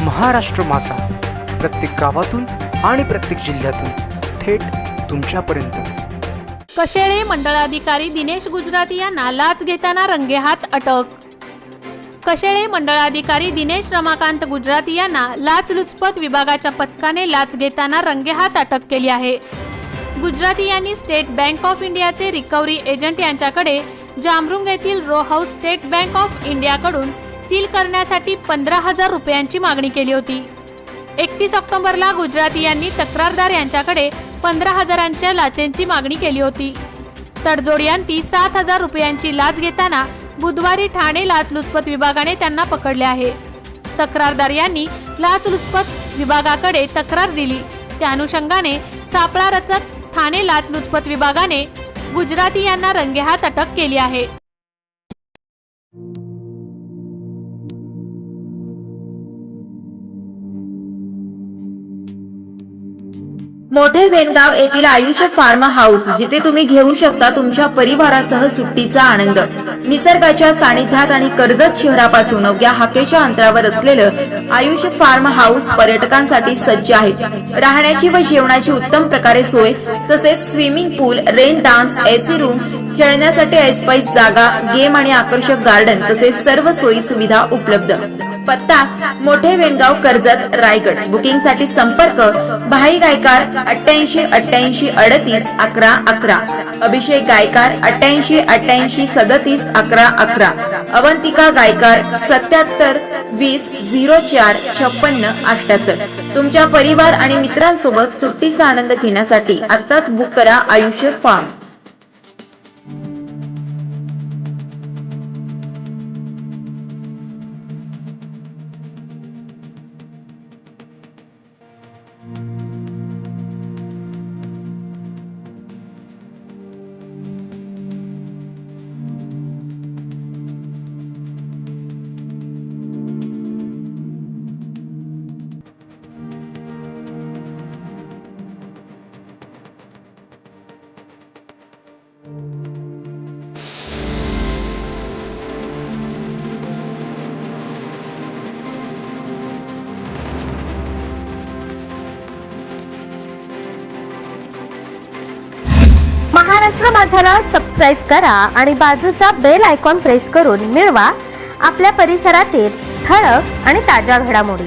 महाराष्ट्र माझा, प्रत्येक गावातून आणि प्रत्येक जिल्ह्यातून थेट तुमच्यापर्यंत। कशेळे मंडळाधिकारी दिनेश गुजराती यांना लाच घेताना रंगेहात अटक। कशेळे मंडळाधिकारी दिनेश रमाकांत गुजराती यांना लाचलुचपत विभागाच्या पथकाने लाच घेताना रंगेहात अटक केली आहे। गुजराती यांनी स्टेट बँक ऑफ इंडियाचे रिकव्हरी एजंट यांच्याकडे जामरुंग येथील row house State Bank of इंडियाकडून सील करण्यासाठी 15,000 रुपयांची मागणी केली होती। 31 ऑक्टोबरला गुजराती यांनी तक्रारदार यांच्याकडे 15,000च्या लाचेंची मागणी केली होती। तडजोडी 7,000 रुपयांची लाच घेताना बुधवारी ठाणे लाचलुचपत विभागाने त्यांना पकडले आहे। तक्रारदार यांनी लाचलुचपत विभागाकडे तक्रार दिली, त्या अनुषंगाने सापळा रचत ठाणे लाचलुचपत विभागाने गुजराती यांना रंगेहात अटक केली आहे। मोठे वेणगाव येथील आयुष्य फार्म हाऊस, जिथे तुम्ही घेऊ शकता तुमच्या परिवारासह सुट्टीचा आनंद। निसर्गाच्या सानिध्यात आणि कर्जत शहरापासून अवघ्या हाकेच्या अंतरावर असलेलं आयुष्य फार्म हाऊस पर्यटकांसाठी सज्ज आहे। राहण्याची व जेवणाची उत्तम प्रकारे सोय, तसेच स्विमिंग पूल, रेन डान्स, एसी रूम, खेळण्यासाठी ऐसपैस जागा, गेम आणि आकर्षक गार्डन तसेच सर्व सोयी सुविधा उपलब्ध। पत्ता मोठे वेणगाव, कर्जत, रायगड। बुकिंग साठी संपर्क भाई गायकार 88 88 38 11 11, अभिषेक गायकार 88 88 37 11 11, अवंतिका गायकार 77 20 04 56 78। तुमच्या परिवार आणि मित्रांसोबत सुट्टीचा आनंद घेण्यासाठी आत्ताच बुक करा आयुष्य फार्म। महाराष्ट्र माझाला सबस्क्राइब करा आणि बाजूचा बेल आयकॉन प्रेस करून मिळवा आपल्या परिसरातील ठळक आणि ताज्या घडामोडी।